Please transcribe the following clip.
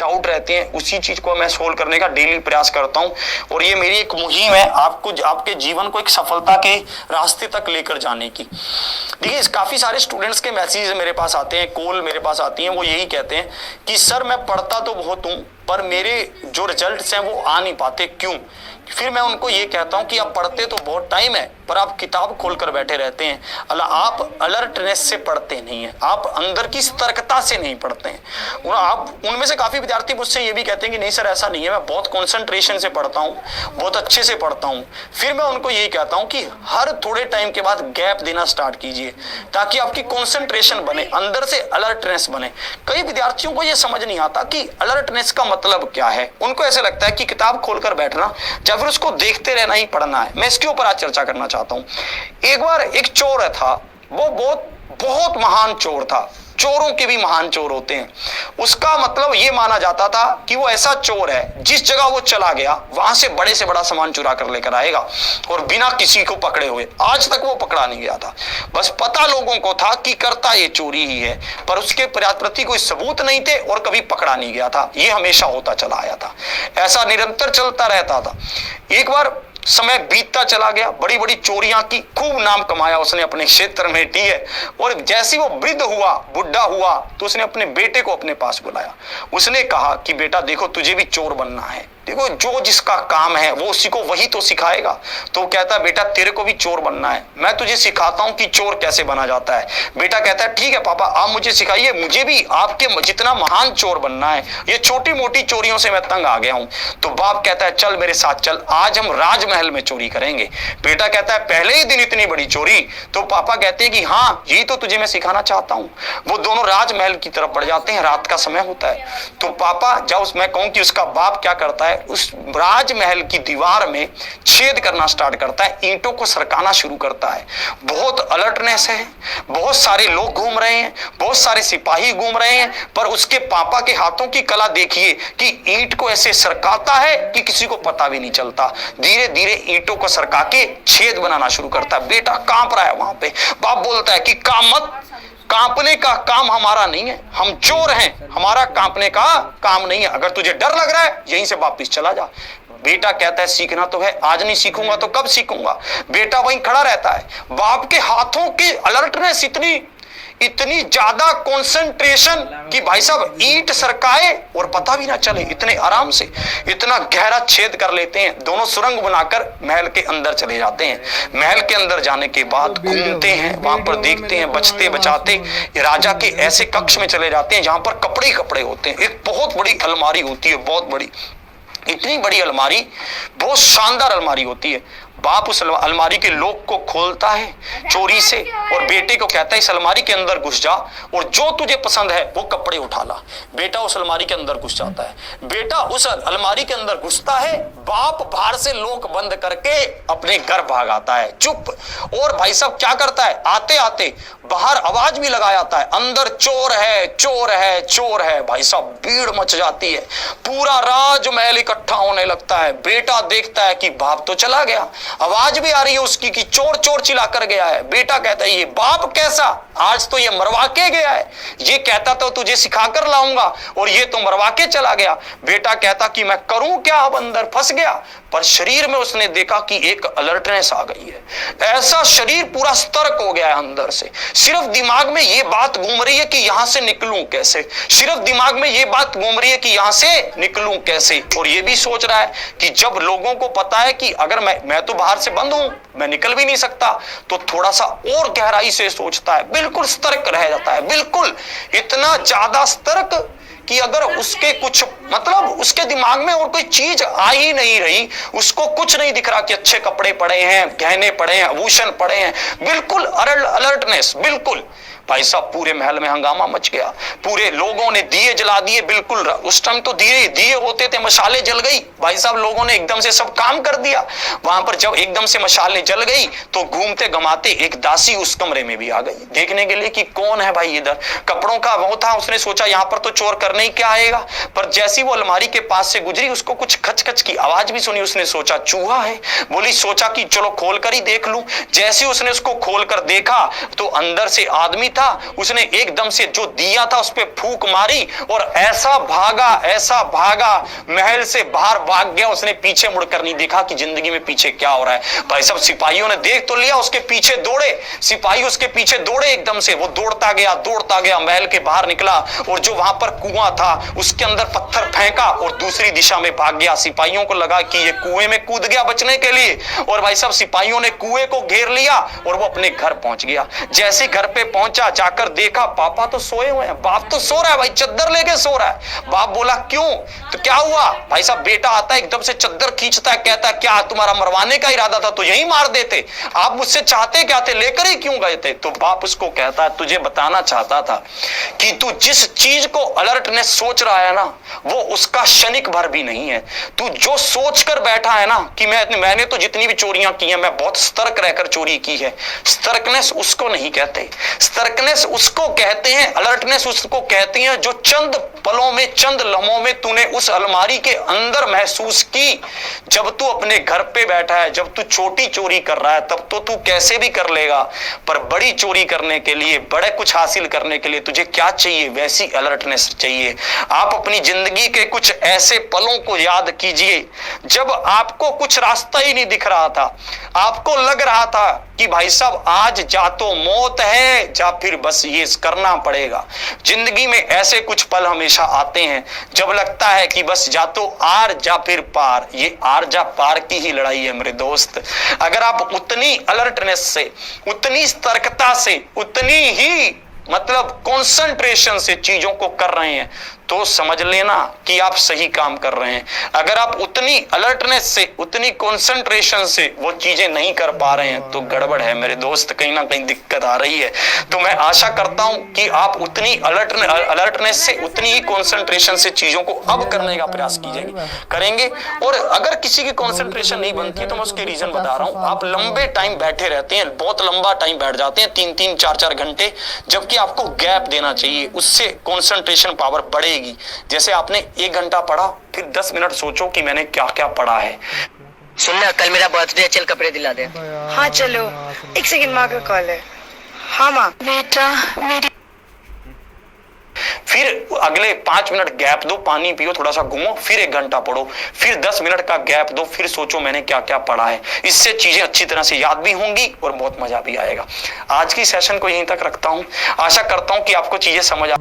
Doubt रहते हैं उसी चीज को मैं सोल्व करने का डेली प्रयास करता हूं। और ये मेरी एक मुहिम है आपको, आपके जीवन को एक सफलता के रास्ते तक लेकर जाने की। देखिए काफी सारे स्टूडेंट्स के मैसेज मेरे पास आते हैं, कॉल मेरे पास आती हैं, वो यही कहते हैं कि सर मैं पढ़ता तो बहुत हूं पर मेरे जो रिजल्ट्स हैं वो आ नहीं पाते, क्यों? फिर मैं उनको ये कहता हूं कि आप पढ़ते तो बहुत टाइम है पर आप किताब खोलकर बैठे रहते हैं। आप अलर्टनेस से पढ़ते नहीं हैं, आप अंदर की सतर्कता से नहीं पढ़ते हैं। और आप उनमें से काफी विद्यार्थी मुझसे ये भी कहते हैं कि नहीं सर ऐसा नहीं है, मैं बहुत कॉन्सेंट्रेशन से पढ़ता हूँ, बहुत अच्छे से पढ़ता हूँ। फिर मैं उनको यही कहता हूँ कि हर थोड़े टाइम के बाद गैप देना स्टार्ट कीजिए ताकि आपकी कॉन्सेंट्रेशन बने, अंदर से अलर्टनेस बने। कई विद्यार्थियों को यह समझ नहीं आता कि अलर्टनेस का मतलब क्या है। उनको ऐसे लगता है कि किताब खोलकर बैठना या फिर उसको देखते रहना ही पढ़ना है। मैं इसके ऊपर आज चर्चा करना चाहता हूं। एक बार एक चोर था, वो बहुत महान चोर था। चोरों के भी महान चोर होते हैं। उसका मतलब यह माना जाता था कि वो ऐसा चोर है जिस जगह वो चला गया वहां से बड़े से बड़ा सामान चुरा कर लेकर आएगा और बिना किसी को पकड़े हुए। आज तक वो पकड़ा नहीं गया था, बस पता लोगों को था कि करता ये चोरी ही है, पर उसके प्रति कोई सबूत नहीं थे और कभी पकड़ा नहीं गया था। ये हमेशा होता चला आया था, ऐसा निरंतर चलता रहता था। एक बार समय बीतता चला गया, बड़ी बड़ी चोरियां की, खूब नाम कमाया उसने अपने क्षेत्र में, ठीक है। और जैसे वो वृद्ध हुआ, बुढ़ा हुआ, तो उसने अपने बेटे को अपने पास बुलाया। उसने कहा कि बेटा देखो तुझे भी चोर बनना है, देखो जो जिसका काम है वो उसी को वही तो सिखाएगा। तो कहता है बेटा तेरे को भी चोर बनना है, मैं तुझे सिखाता हूं कि चोर कैसे बना जाता है। बेटा कहता है ठीक है पापा आप मुझे सिखाइए, मुझे भी आपके जितना महान चोर बनना है, ये छोटी मोटी चोरियों से मैं तंग आ गया हूं। तो बाप कहता है चल मेरे साथ चल, आज हम राजमहल में चोरी करेंगे। बेटा कहता है पहले ही दिन इतनी बड़ी चोरी? तो पापा कहते हैं कि हाँ यही तो तुझे मैं सिखाना चाहता हूं। वो दोनों राजमहल की तरफ बढ़ जाते हैं, रात का समय होता है। तो पापा जब मैं कहूं कि उसका बाप क्या करता है, उस राजमहल की दीवार में छेद करना स्टार्ट करता है, ईंटों को सरकाना शुरू करता है। बहुत अलर्टनेस है, बहुत सारे लोग घूम रहे हैं, बहुत सारे सिपाही घूम रहे हैं, पर उसके पापा के हाथों की कला देखिए कि ईंट को ऐसे सरकाता है कि किसी को पता भी नहीं चलता। धीरे धीरे ईंटों को सरका के छेद बनाना शुरू करता है। बेटा कांप रहा है वहां पे। बाप बोलता है कि काम मत, कांपने का काम हमारा नहीं है, हम चोर हैं, हमारा कांपने का काम नहीं है। अगर तुझे डर लग रहा है यहीं से वापिस चला जा। बेटा कहता है सीखना तो है, आज नहीं सीखूंगा तो कब सीखूंगा। बेटा वहीं खड़ा रहता है। बाप के हाथों की अलर्टनेस इतनी ज्यादा कंसंट्रेशन कि भाई साहब ईंट सरकाए और पता भी ना चले, इतने आराम से इतना गहरा छेद कर लेते हैं। दोनों सुरंग बनाकर महल के अंदर चले जाते हैं। महल के अंदर जाने के बाद घूमते हैं, वहां पर देखते हैं, बचते बचाते राजा के ऐसे कक्ष में चले जाते हैं जहां पर कपड़े ही कपड़े होते हैं। एक बहुत बड़ी अलमारी होती है, बहुत बड़ी, इतनी बड़ी अलमारी, बहुत शानदार अलमारी होती है। बाप उस अलमारी के लॉक को खोलता है चोरी से और बेटे को कहता है इस अलमारी के अंदर घुस जा और जो तुझे पसंद है वो कपड़े उठा ला। बेटा उस अलमारी के अंदर घुस जाता है। बेटा उस अलमारी के अंदर घुसता है, बाप बाहर से लॉक बंद करके अपने घर भाग आता है चुप। और भाई साहब क्या करता है, आते आते बाहर आवाज भी लगा जाता है, अंदर चोर है, चोर है, चोर है। भाई साहब भीड़ मच जाती है, पूरा राजमहल इकट्ठा होने लगता है। बेटा देखता है कि बाप तो चला गया, आवाज भी आ रही है उसकी कि चोर चोर चिल्ला कर गया है। बेटा कहता है ये बाप कैसा, आज तो ये मरवा के गया है, ये कहता तो तुझे सिखा कर लाऊंगा और ये तो मरवा के चला गया। बेटा कहता कि मैं करूं क्या, अब अंदर फंस गया। पर शरीर में उसने देखा कि एक अलर्टनेस आ गई है, ऐसा शरीर पूरा सतर्क हो गया है अंदर से। सिर्फ दिमाग में ये बात घूम रही है कि यहां से निकलूं कैसे, सिर्फ दिमाग में ये बात घूम रही है कि यहां से निकलूं कैसे। और ये भी सोच रहा है कि जब लोगों को पता है कि अगर मैं तो बाहर से बंद हूं, मैं निकल भी नहीं सकता, तो थोड़ा सा और गहराई से सोचता है, बिल्कुल सतर्क रह जाता है, बिल्कुल इतना ज्यादा सतर्क कि अगर उसके कुछ मतलब उसके दिमाग में और कोई चीज आ ही नहीं रही, उसको कुछ नहीं दिख रहा कि अच्छे कपड़े पड़े हैं, गहने पड़े हैं, आभूषण पड़े हैं, बिल्कुल अलर्टनेस बिल्कुल। भाई साहब पूरे महल में हंगामा मच गया, पूरे लोगों ने दिए जला दिए, बिल्कुल उस टाइम तो दिए होते थे, मशाले जल गई। भाई साहब लोगों ने एकदम से सब काम कर दिया। वहां पर जब एकदम से मशाले जल गई तो घूमते गमाते एक दासी उस कमरे में भी आ गई देखने के लिए कि कौन है भाई इधर। कपड़ों का वो था, उसने सोचा यहाँ पर तो चोर करने ही क्या आएगा, पर जैसी वो अलमारी के पास से गुजरी उसको कुछ खच की आवाज भी सुनी। उसने सोचा चूहा है, बोली सोचा कि चलो खोल कर ही देख लूं। जैसे उसने उसको खोल कर देखा तो अंदर से आदमी था, उसने एकदम से जो दिया था उस पर फूंक मारी और ऐसा भागा, महल से बाहर भाग गया। उसने पीछे मुड़कर नहीं देखा कि जिंदगी में पीछे क्या हो रहा है। भाई सब सिपाहियों ने देख तो लिया, उसके पीछे दौड़े, सिपाही उसके पीछे दौड़े। एकदम से वो दौड़ता गया, महल के बाहर निकला और जो वहां पर कुआं था उसके अंदर पत्थर फेंका और दूसरी दिशा में भाग गया। सिपाहियों को लगा कि ये कुएं में कूद गया बचने के लिए, और भाई साहब सिपाहियों ने कुएं को घेर लिया और वो अपने घर पहुंच गया। जैसे घर पे पहुंचा, जाकर देखा पापा तो सोए हुए हैं, बाप तो सो रहा है, भाई चद्दर लेके सो रहा है। बाप बोला क्यों, तो क्या हुआ? भाई साहब बेटा आता है, एकदम से चद्दर खींचता है, कहता है क्या तुम्हारा मरवाने का इरादा था तो यही मार देते, आप मुझसे चाहते क्या थे, लेकर ही क्यों गए थे? तो बाप उसको कहता है तुझे बताना चाहता था कि तू जिस चीज को अलर्टनेस सोच रहा है ना, वो उसका क्षणिक भर भी नहीं है। तू जो सोच कर बैठा है ना कि मैंने तो जितनी भी चोरियां की हैं मैं बहुत सतर्क रहकर चोरी की है, सतर्कनेस उसको नहीं कहते। सतर्कनेस उसको कहते हैं, अलर्टनेस उसको कहते हैं जो चंद पलों में, चंद लम्हों में तूने उस अलमारी के अंदर महसूस की। जब तू अपने घर पे बैठा है, जब तू छोटी चोरी कर रहा है, तब तो तू कैसे भी कर लेगा, पर बड़ी चोरी करने के लिए, बड़े कुछ हासिल करने के लिए तुझे क्या चाहिए? वैसी अलर्टनेस चाहिए। आप अपनी जिंदगी के कुछ ऐसे पलों को याद कीजिए जब आपको कुछ रास्ता ही नहीं दिख रहा था, आपको लग रहा था कि भाई साहब आज जा तो मौत है, जा फिर बस ये करना पड़ेगा। जिंदगी में ऐसे कुछ पल हमेशा आते हैं जब लगता है कि बस जा तो आर जा फिर पार। ये आर जा पार की ही लड़ाई है मेरे दोस्त। अगर आप उतनी अलर्टनेस से, उतनी सतर्कता से, उतनी ही मतलब कंसंट्रेशन से चीजों को कर रहे हैं तो समझ लेना कि आप सही काम कर रहे हैं। अगर आप उतनी अलर्टनेस से, उतनी कंसंट्रेशन से वो चीजें नहीं कर पा रहे हैं तो गड़बड़ है मेरे दोस्त, कहीं ना कहीं दिक्कत आ रही है। तो मैं आशा करता हूं कि आप उतनी अलर्टनेस से, उतनी ही कंसंट्रेशन से चीजों को अब करने का प्रयास करेंगे। और अगर किसी की कंसंट्रेशन नहीं बनती तो मैं उसके रीजन बता रहा हूं। आप लंबे टाइम बैठे रहते हैं, बहुत लंबा टाइम बैठ जाते हैं, 3-3, 4-4 घंटे, जबकि आपको गैप देना चाहिए, उससे कंसंट्रेशन पावर बढ़ेगी। जैसे आपने 1 घंटा पढ़ा, फिर 10 मिनट सोचो कि मैंने क्या क्या पढ़ा है। सुनना, कल मेरा बर्थडे, चल कपड़े दिला दे। हाँ चलो, 1 सेकंड, माँ का कॉल है। हाँ माँ। बेटा मेरी फिर अगले 5 मिनट गैप दो, पानी पियो, थोड़ा सा घूमो, फिर 1 घंटा पढ़ो, फिर 10 मिनट का गैप दो, फिर सोचो मैंने क्या क्या पढ़ा है। इससे चीजें अच्छी तरह से याद भी होंगी और बहुत मजा भी आएगा। आज की सेशन को यहीं तक रखता हूं। आशा करता हूं कि आपको चीजें समझ आ